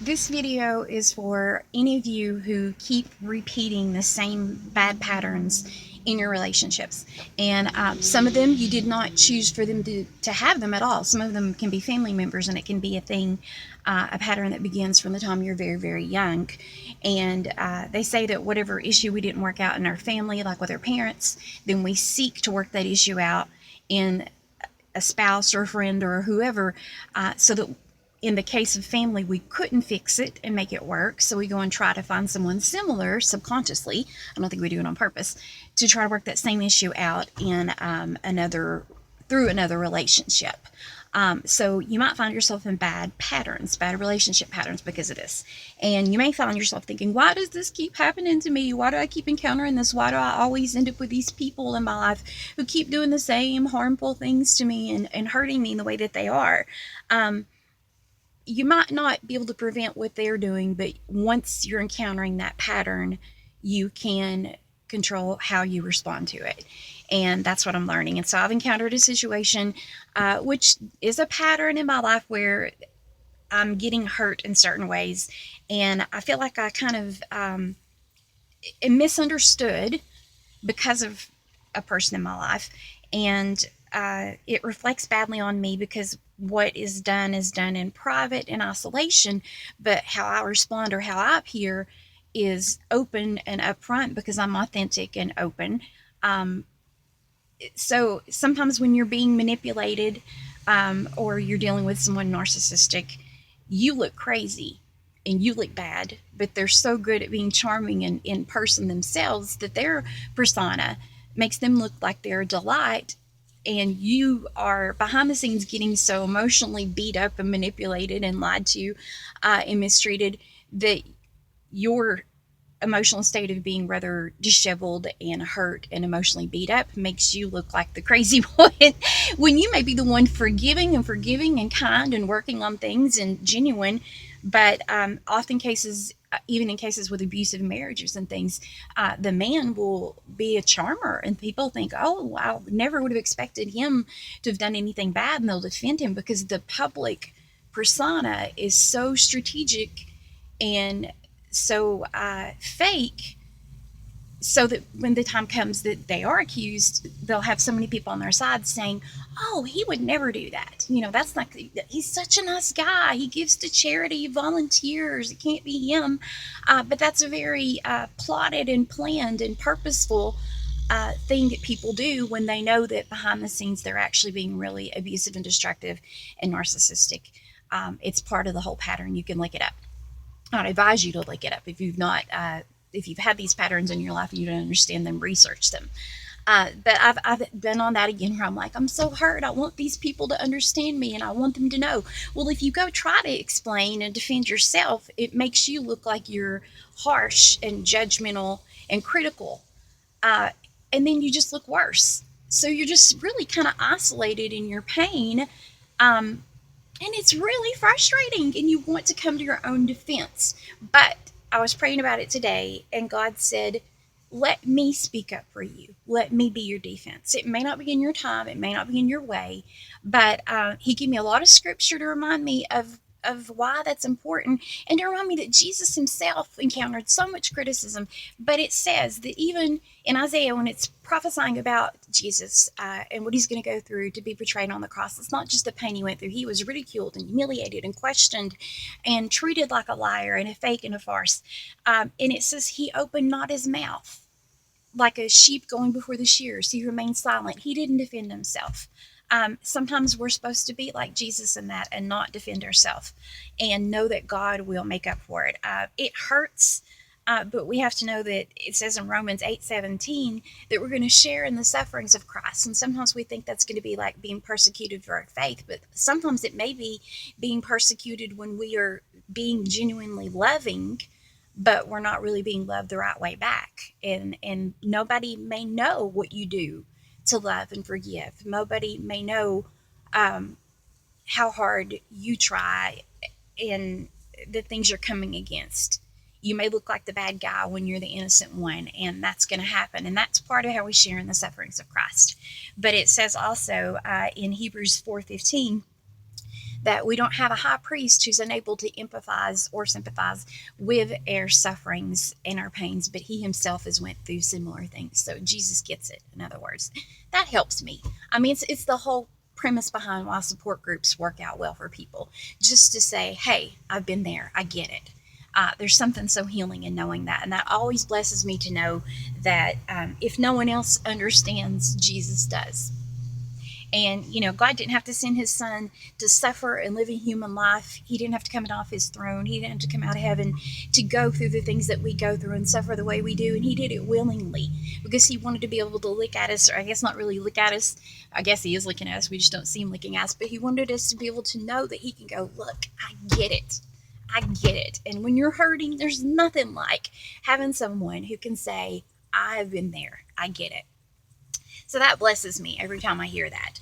This video is for any of you who keep repeating the same bad patterns in your relationships. And some of them you did not choose for them to have them at all. Some of them can be family members, and it can be a thing, a pattern that begins from the time you're very, very young. And they say that whatever issue we didn't work out in our family, like with our parents, then we seek to work that issue out in a spouse or a friend or whoever, so that in the case of family, we couldn't fix it and make it work. So we go and try to find someone similar subconsciously. I don't think we do it on purpose to try to work that same issue out in through another relationship. So you might find yourself in bad patterns, bad relationship patterns because of this. And you may find yourself thinking, why does this keep happening to me? Why do I keep encountering this? Why do I always end up with these people in my life who keep doing the same harmful things to me and hurting me in the way that they are? You might not be able to prevent what they're doing, but once you're encountering that pattern, you can control how you respond to it. And that's what I'm learning. And so I've encountered a situation, which is a pattern in my life where I'm getting hurt in certain ways. And I feel like I kind of am misunderstood because of a person in my life. And it reflects badly on me because what is done in private and isolation, but how I respond or how I appear is open and upfront because I'm authentic and open. Um, so sometimes when you're being manipulated, or you're dealing with someone narcissistic, you look crazy and you look bad, but they're so good at being charming and in person themselves that their persona makes them look like they're a delight. And you are behind the scenes getting so emotionally beat up and manipulated and lied to, and mistreated, that your emotional state of being rather disheveled and hurt and emotionally beat up makes you look like the crazy one when you may be the one forgiving and kind and working on things and genuine. But often cases, even in cases with abusive marriages and things, the man will be a charmer, and people think, oh, I never would have expected him to have done anything bad, and they'll defend him because the public persona is so strategic and so fake, so that when the time comes that they are accused, they'll have so many people on their side saying, oh, he would never do that. That's not, he's such a nice guy. He gives to charity, he volunteers. It can't be him. But that's a very plotted and planned and purposeful thing that people do when they know that behind the scenes they're actually being really abusive and destructive and narcissistic. It's part of the whole pattern. You can look it up. I'd advise you to look it up if you've not, if you've had these patterns in your life and you don't understand them, research them. But I've been on that again where I'm like, I'm so hurt. I want these people to understand me and I want them to know. Well, if you go try to explain and defend yourself, it makes you look like you're harsh and judgmental and critical. Uh, and then you just look worse. So you're just really kind of isolated in your pain. Um, and it's really frustrating, and you want to come to your own defense. But I was praying about it today, and God said, let me speak up for you. Let me be your defense. It may not be in your time, it may not be in your way, but He gave me a lot of scripture to remind me of why that's important, and to remind me that Jesus himself encountered so much criticism. But it says that even in Isaiah, when it's prophesying about Jesus and what he's going to go through to be portrayed on the cross, it's not just the pain he went through. He was ridiculed and humiliated and questioned and treated like a liar and a fake and a farce. And it says he opened not his mouth, like a sheep going before the shears. He remained silent. He didn't defend himself. Sometimes we're supposed to be like Jesus in that and not defend ourselves and know that God will make up for it. It hurts, but we have to know that it says in Romans 8:17 that we're going to share in the sufferings of Christ. And sometimes we think that's going to be like being persecuted for our faith, but sometimes it may be being persecuted when we are being genuinely loving, but we're not really being loved the right way back. And nobody may know what you do to love and forgive. Nobody may know um, how hard you try and the things you're coming against. You may look like the bad guy when you're the innocent one, and that's going to happen. And that's part of how we share in the sufferings of Christ. But it says also in Hebrews 4:15 that we don't have a high priest who's unable to empathize or sympathize with our sufferings and our pains, but he himself has went through similar things. So Jesus gets it, in other words. That helps me. I mean, it's the whole premise behind why support groups work out well for people. Just to say, hey, I've been there, I get it. There's something so healing in knowing that. And that always blesses me to know that if no one else understands, Jesus does. And, God didn't have to send his son to suffer and live a human life. He didn't have to come off his throne. He didn't have to come out of heaven to go through the things that we go through and suffer the way we do. And he did it willingly because he wanted to be able to lick at us, or I guess not really lick at us. I guess he is licking at us. We just don't see him licking at us. But he wanted us to be able to know that he can go, look, I get it. I get it. And when you're hurting, there's nothing like having someone who can say, I've been there. I get it. So that blesses me every time I hear that.